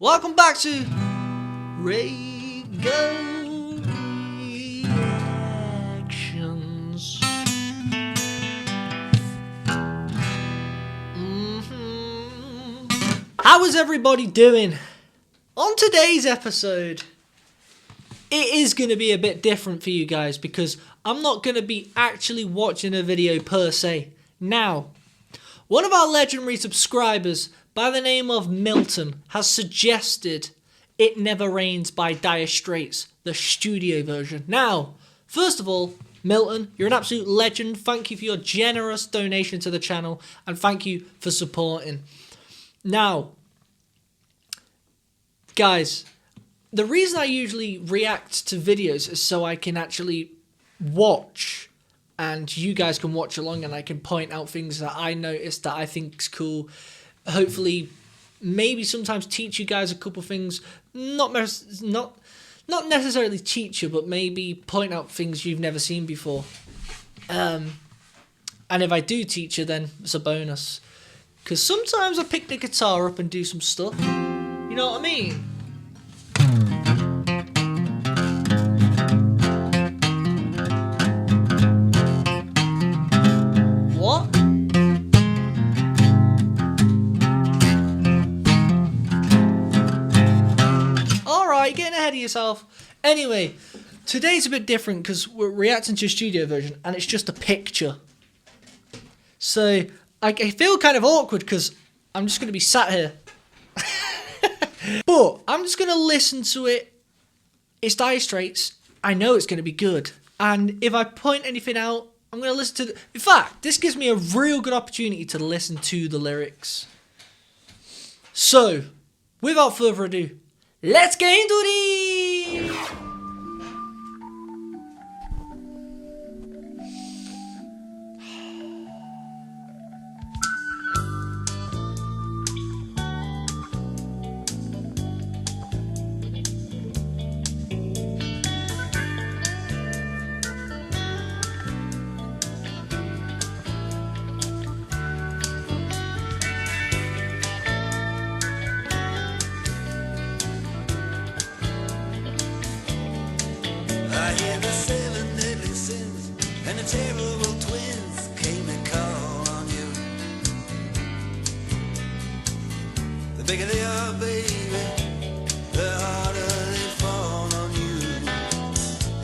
Welcome back to RAYGO Reactions. How is everybody doing? On today's episode, it is going to be a bit different for you guys because I'm not going to be actually watching a video per se. Now, one of our legendary subscribers by the name of Milton has suggested It Never Rains by Dire Straits, the studio version. Now, first of all, Milton, you're an absolute legend. Thank you for your generous donation to the channel and thank you for supporting. Now, guys, the reason I usually react to videos is so I can actually watch and you guys can watch along and I can point out things that I noticed that I think's cool. Hopefully, maybe sometimes teach you guys a couple things. Not necessarily teach you, but maybe point out things you've never seen before. And if I do teach you, then it's a bonus. Because sometimes I pick the guitar up and do some stuff. You know what I mean? What? Alright, getting ahead of yourself. Anyway, today's a bit different because we're reacting to a studio version and it's just a picture. So, I feel kind of awkward because I'm just going to be sat here. But I'm just going to listen to it. It's Dire Straits. I know it's going to be good. And if I point anything out, I'm going to listen to the... In fact, this gives me a real good opportunity to listen to the lyrics. So, without further ado, let's get into it! I hear the 7 deadly sins and the terrible twins came to call on you. The bigger they are, baby, the harder they fall on you.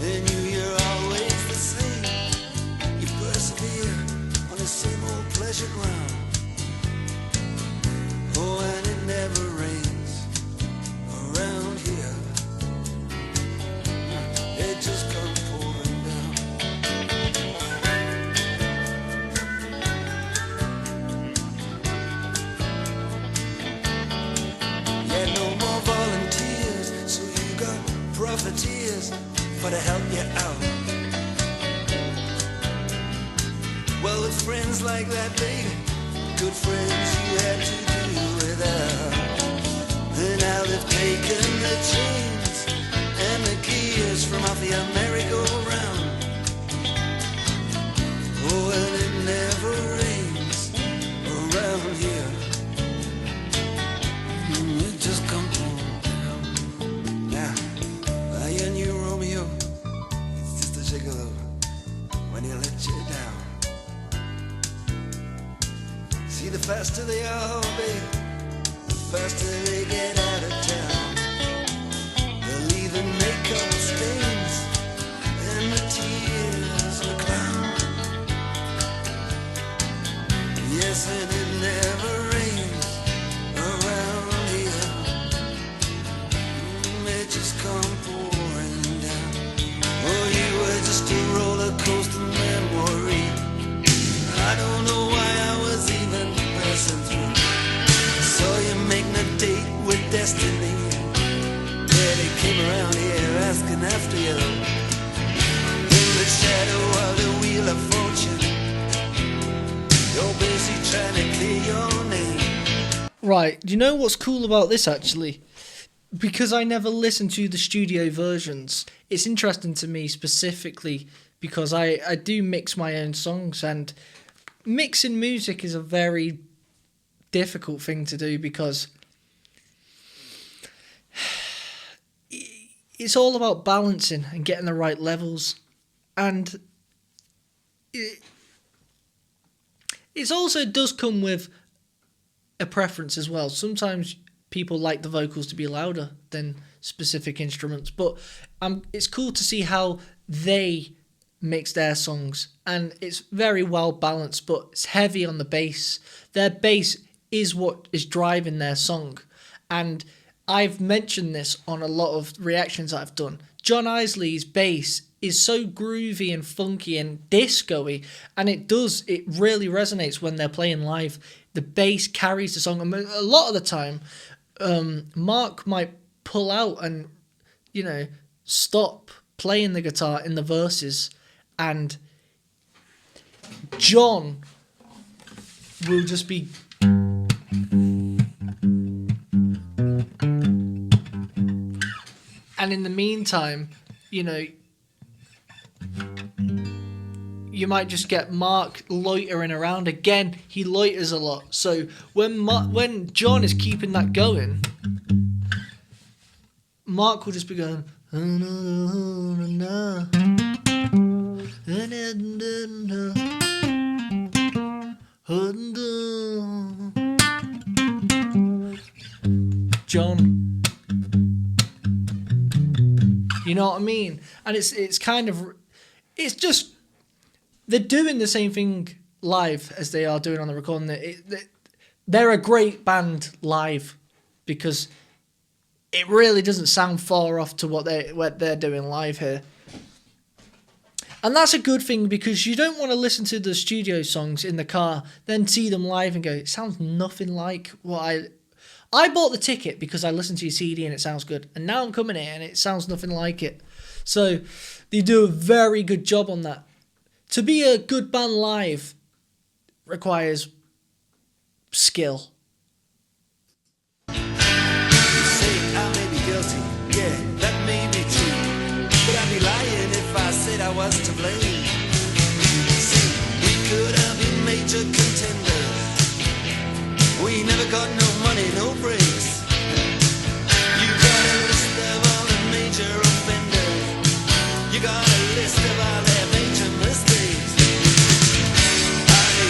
And you're always the same. You persevere on the same old pleasure ground. Oh, and it never rains around here. It just comes pouring down. Yeah, no more volunteers, so you got profiteers for to help you out. Well, with friends like that, baby, good friends you had to do without. And now they've taken the chains and the gears from off the merry-go-round. Oh, and it never rains around here. It just comes on down. Now, your new Romeo, it's just a gigolo when he lets you down. See, the faster they are, babe, the faster they get out of town. They'll even make up stains and the tears of a clown. Yes, and it never rains around here. It just come pouring down. Oh, you were just a roller coaster memory. I don't know why I was even passing through. Saw you making a date with destiny. They came around here asking after you. In the shadow of the wheel of fortune, you're busy trying to clear your name. Right, do you know what's cool about this actually? Because I never listened to the studio versions, it's interesting to me specifically because I do mix my own songs and mixing music is a very difficult thing to do because it's all about balancing and getting the right levels, and it also does come with a preference as well. Sometimes people like the vocals to be louder than specific instruments, but it's cool to see how they mix their songs, and it's very well balanced, but it's heavy on the bass. Their bass is what is driving their song, and I've mentioned this on a lot of reactions I've done. John Isley's bass is so groovy and funky and disco-y, and it really resonates when they're playing live. The bass carries the song. I mean, a lot of the time, Mark might pull out and, stop playing the guitar in the verses, and John will just be... And in the meantime, you might just get Mark loitering around. Again, he loiters a lot. So when John is keeping that going, Mark will just be going... John... You know what I mean? And it's kind of... It's just... They're doing the same thing live as they are doing on the recording. They're a great band live because it really doesn't sound far off to what they're doing live here. And that's a good thing, because you don't want to listen to the studio songs in the car, then see them live and go, it sounds nothing like what I bought the ticket because I listened to your CD and it sounds good. And now I'm coming here and it sounds nothing like it. So they do a very good job on that. To be a good band live requires skill. You say I may be guilty, yeah, that may be true. But I'd be lying if I said I was to blame. See, we could have been major contenders. We never got no money, no breaks. You got a list of all the major offenders. You got a list of all their major mistakes.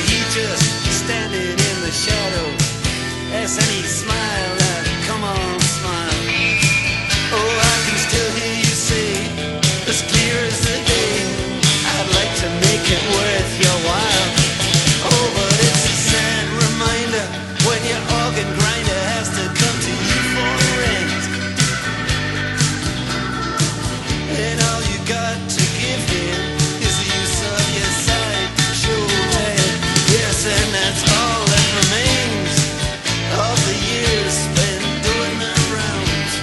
He just standing in the shadow, as any smile, come on, smile. Oh, I can still hear you say, as clear as the day, I'd like to make it worth your while. Oh, but it's a sad reminder when your organ grinder has to come to you for rent. And all you got to give him is the use of your side shoulder. Yes, and that's all that remains of the years spent doing the rounds.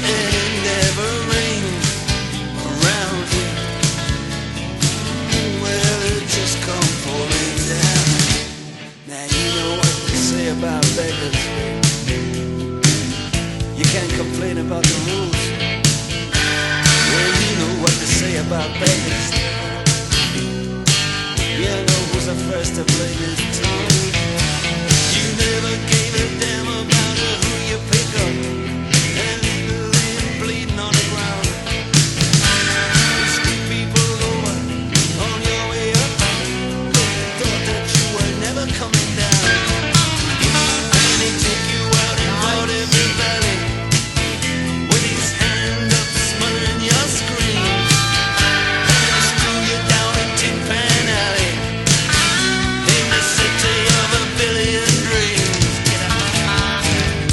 And it never rains around here. Well, it just come falling down. Now you know what they say about beggars. You can't complain about the rules. Well, you know what they say about beggars. You know who's the first to blame his tongue. You never gave a damn about who you pick up and leave him bleeding on the ground. You screw people over on your way up. Thought that you were never coming down. And they take you out and out every valley with his hand up smothering your screams. And they screw you down in Tin Pan Alley in the city of a billion dreams. Get out.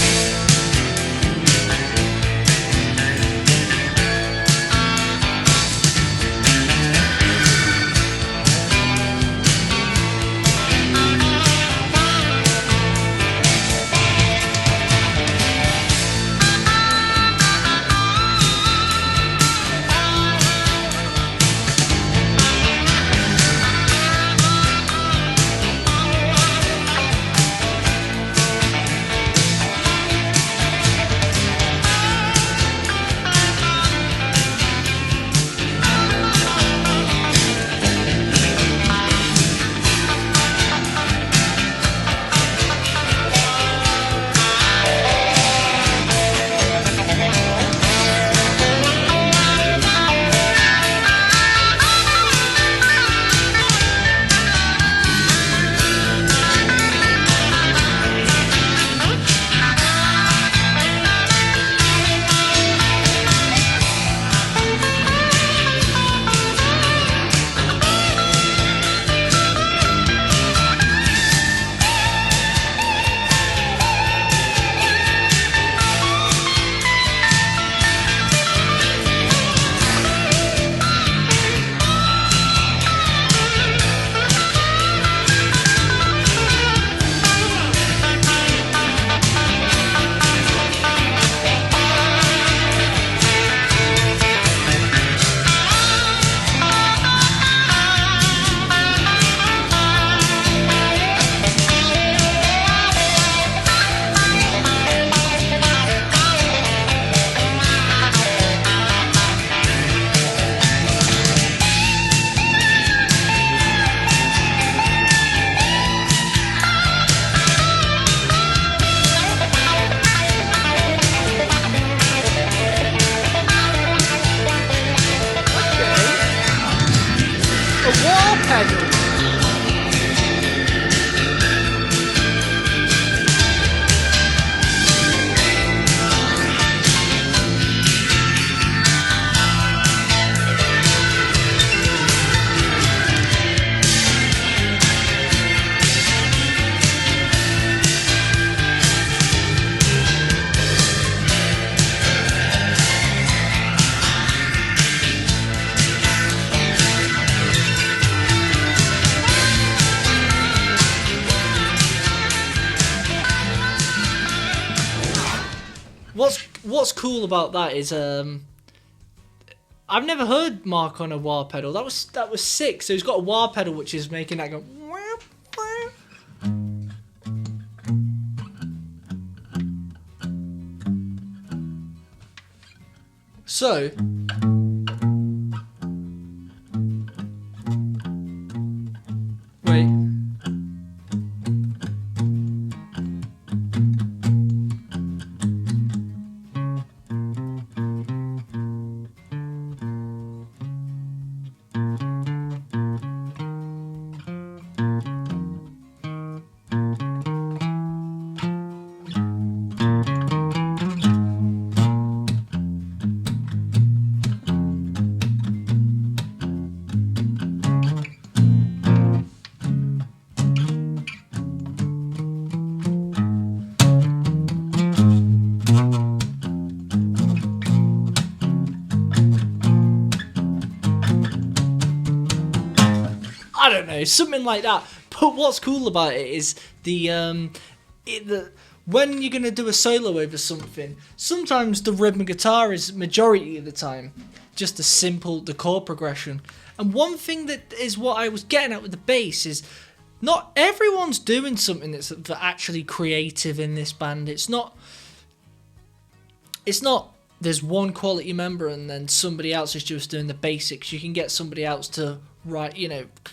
What's cool about that is I've never heard Mark on a wah pedal. That was sick. So he's got a wah pedal which is making that go. So wait. I don't know, something like that. But what's cool about it is the when you're gonna do a solo over something, sometimes the rhythm guitar is majority of the time just the chord progression. And one thing that is what I was getting at with the bass is not everyone's doing something that's actually creative in this band. It's not there's one quality member and then somebody else is just doing the basics. You can get somebody else to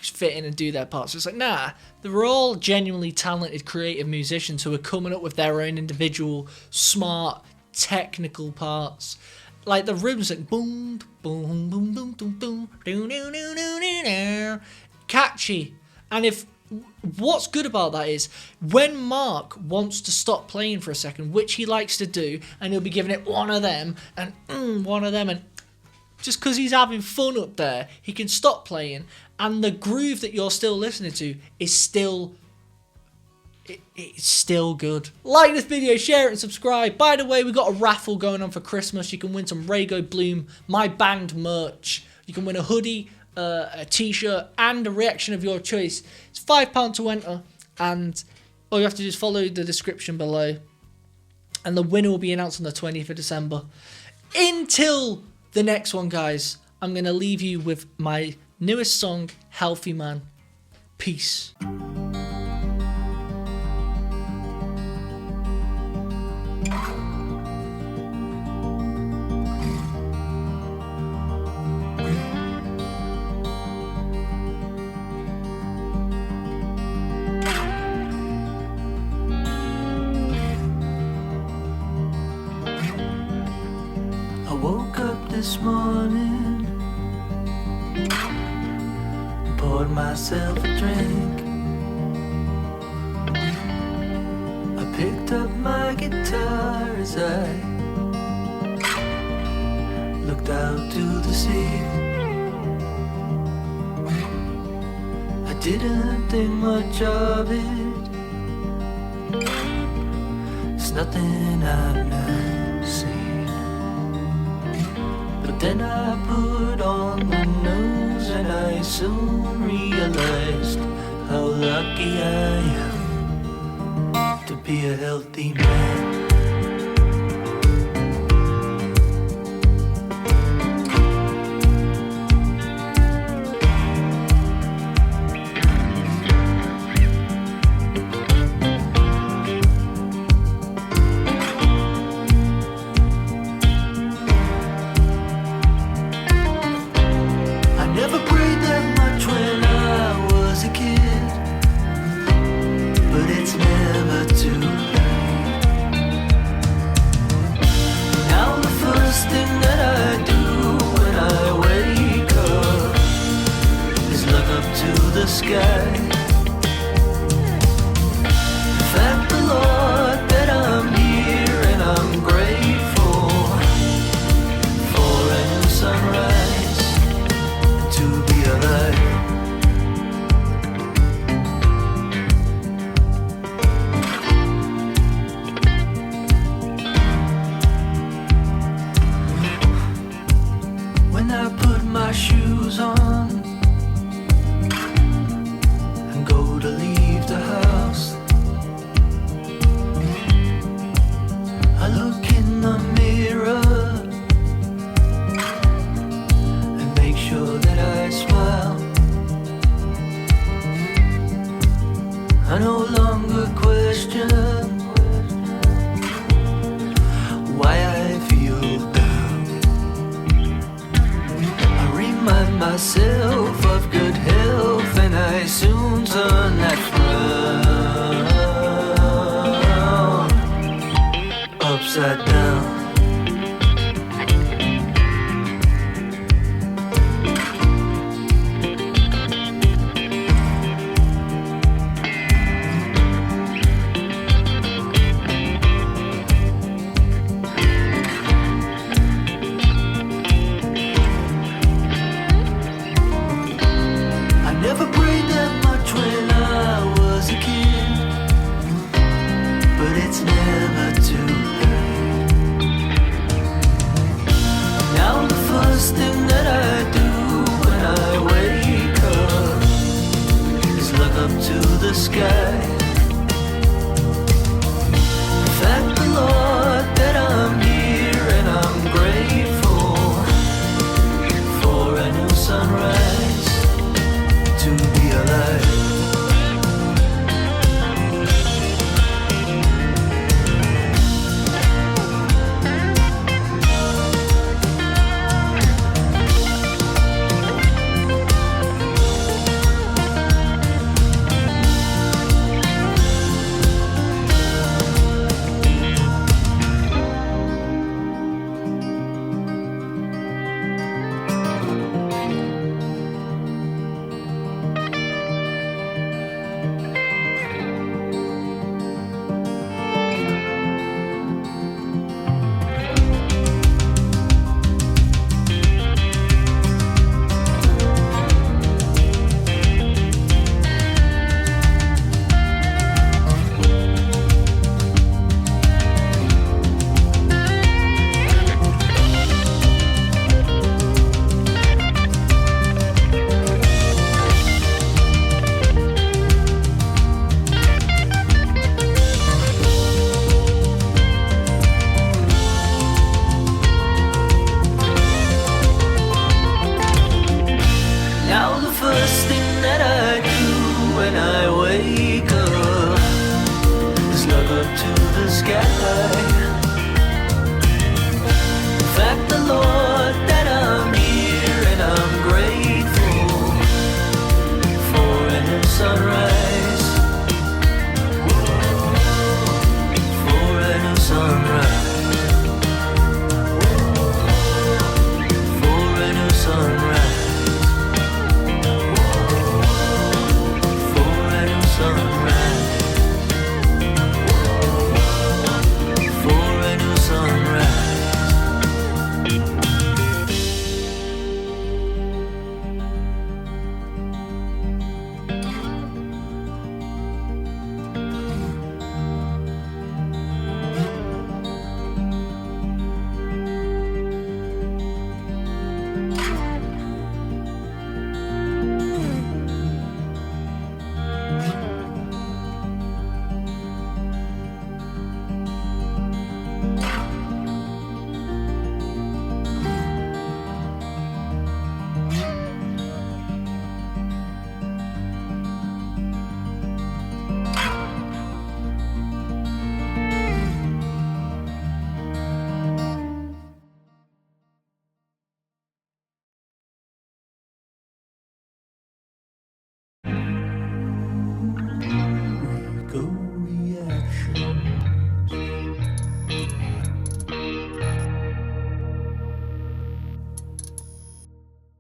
fit in and do their parts. It's like, nah, they're all genuinely talented, creative musicians who are coming up with their own individual, smart, technical parts. Like the rhythms, like boom, boom, boom, boom, boom, boom, doo, doo, doo, doo, doo, doo. Catchy. And what's good about that is when Mark wants to stop playing for a second, which he likes to do, and he'll be giving it one of them and one of them, and just because he's having fun up there, he can stop playing, and the groove that you're still listening to is still it's still good. Like this video, share it and subscribe. By the way, we got a raffle going on for Christmas. You can win some RAYGO Bloom My Band merch. You can win a hoodie, a t-shirt, and a reaction of your choice. It's £5 to enter, and all you have to do is follow the description below, and the winner will be announced on the 20th of December. Until the next one, guys, I'm going to leave you with my newest song, Healthy Man. Peace. I woke up this morning, poured myself a drink. I picked up my guitar as I looked out to the sea. I didn't think much of it. It's nothing I've never seen. But then I put on the news and I soon realized how lucky I am to be a healthy man. The sky. Thank the Lord that I'm here and I'm grateful for a new sunrise to be alive. When I put my shoes on, upside down.